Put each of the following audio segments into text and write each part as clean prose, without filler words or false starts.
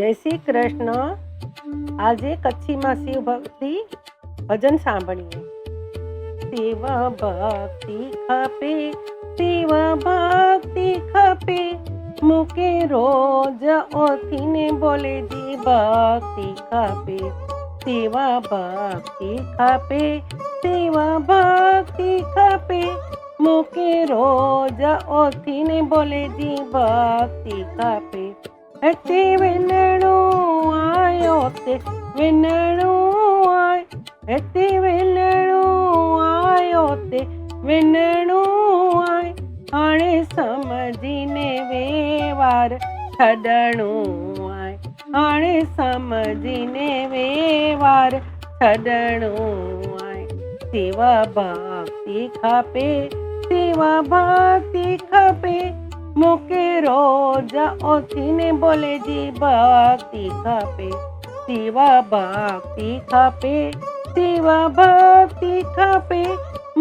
જય શ્રી કૃષ્ણ। આજે કચ્છીમાં શિવ ભક્તિ ભજન સાંભળીએ। શિવ ભક્તિ ખપે, શિવ ભક્તિ ખપે, મુકે રોજ ઓથીને બોલે જી ભક્તિ ખપે। શિવ ભક્તિ ખપે, શિવ ભક્તિ ખપે, મુકે રોજ ઓથીને બોલે જી ભક્તિ ખપે। તે વેલણું આયો, તે વેલણું આય, તે વેલણું આયો, તે વેલણું આય, આણે સમજીને વેવાર છડણું આય, આણે સમજીને વેવાર છડણું આય। શિવ ભક્તિ ખપે, શિવ ભક્તિ ખપે, મુકે રોજ ઓથીને બોલે જી ભક્તિ ખપે। શિવ ભક્તિ ખપે, શિવ ભક્તિ ખપે,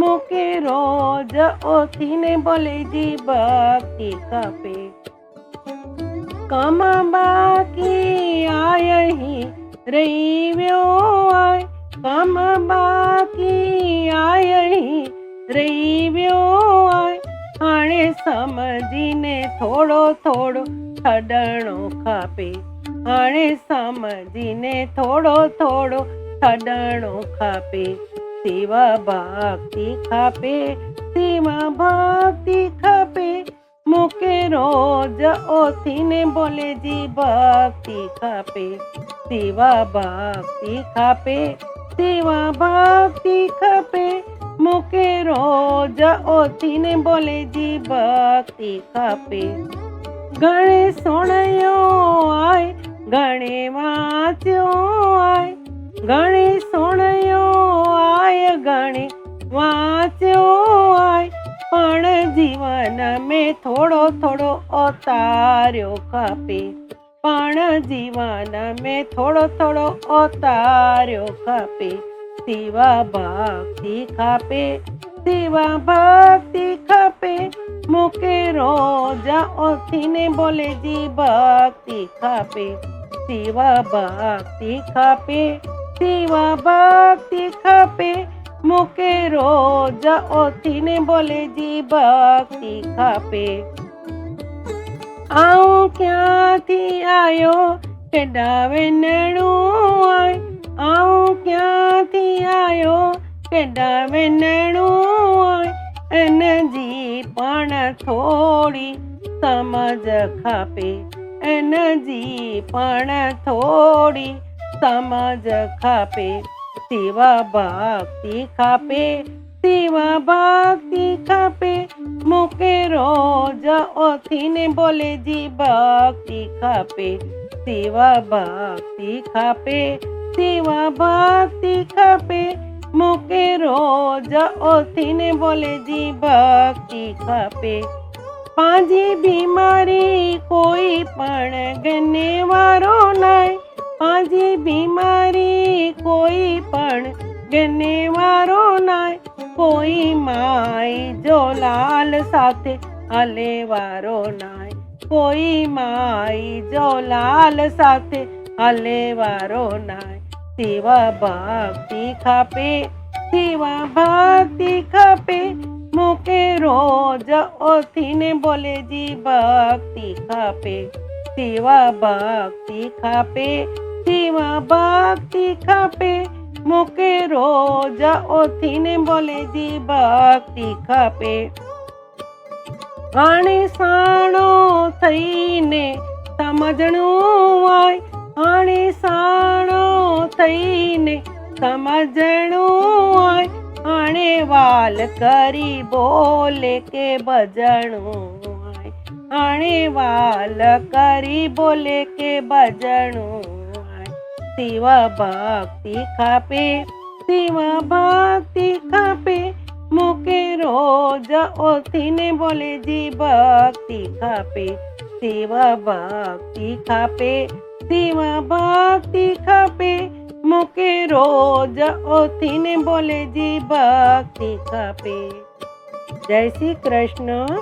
મુકે રોજ ઓથીને બોલે જી ભક્તિ ખપે। કમ બાકી આયહી રહીવ્યો આય, કમ બાકી આયહી રહીવ્યો આય, આણે સમજીને થોડો થોડો છડણો ખપે, આણે સમજીને થોડો થોડો છડણો ખપે। શિવ ભક્તિ ખપે, શિવ ભક્તિ ખપે, મુકે રોજ ઓથીને બોલે જી ભક્તિ ખપે। શિવ ભક્તિ ખપે, શિવ ભક્તિ ખપે, મુકે રોજ ઓથીને બોલે જી ભક્તિ ખપે। ગણે સોણયો આય, ગણે વાંચ્યો આય, ગણે સોણયો આય, ગણે વાંચ્યો આય, પણ જીવન મેં થોડો થોડો અવતાર્યો ખપે, પણ જીવન મેં થોડો થોડો અવતાર્યો ખપે। શિવ ભક્તિ ખપે, શિવ ભક્તિ ખપે, મુકે રોજ ઓથીને બોલે જી ભક્તિ ખપે। શિવ ભક્તિ ખપે, શિવ ભક્તિ ખપે, મુકે રોજ ઓથીને બોલે જી ભક્તિ ખપે। આવું ક્યાંથી આયો, કેડા વેલણું આય, આવું ક્યાંથી આયો, કેડા વેલણું આય, એનજી પણ થોડી સમજ ખપે, એનજી પણ થોડી સમજ ખપે। શિવ ભક્તિ ખપે, શિવ ભક્તિ ખપે, મુકે રોજ ઓથીને બોલે જી ભક્તિ ખપે। શિવ ભક્તિ ખપે, શિવ ભક્તિ ખપે, મુકે રોજ ઓથીને બોલે જી ભક્તિ ખપે। પાંજી બીમારી કોઈ પણ ગને વારો નાય, પાંજી બીમારી કોઈ પણ ગને વારો નાય, કોઈ માય જો લાલ સાથે હલે વારો નાય, કોઈ માય જો લાલ સાથે હલે વારો નાય। શિવ ભક્તિ ખપે, શિવ ભક્તિ ખપે, મુકે રોજ ઓથીને બોલે જી ભક્તિ ખપે। શિવ ભક્તિ ખપે, શિવ ભક્તિ ખપે, મુકે રોજ ઓથીને બોલે જી ભક્તિ ખપે। આણે સાણો થઈને સમજણું આય, આણે સાણો થઈને સમજણું આય, આણે વાલ કરી બોલે કે ભજણું આય, આણે વાલ કરી બોલે કે ભજણું આય। શિવ ભક્તિ ખપે, શિવ ભક્તિ ખપે, મુકે રોજ ઓથીને બોલે જી ભક્તિ ખપે। શિવ ભક્તિ ખપે, શિવ ભક્તિ ખપે, મુકે રોજ ઓથીને બોલે જી ભક્તિ ખપે। જય શ્રી કૃષ્ણ।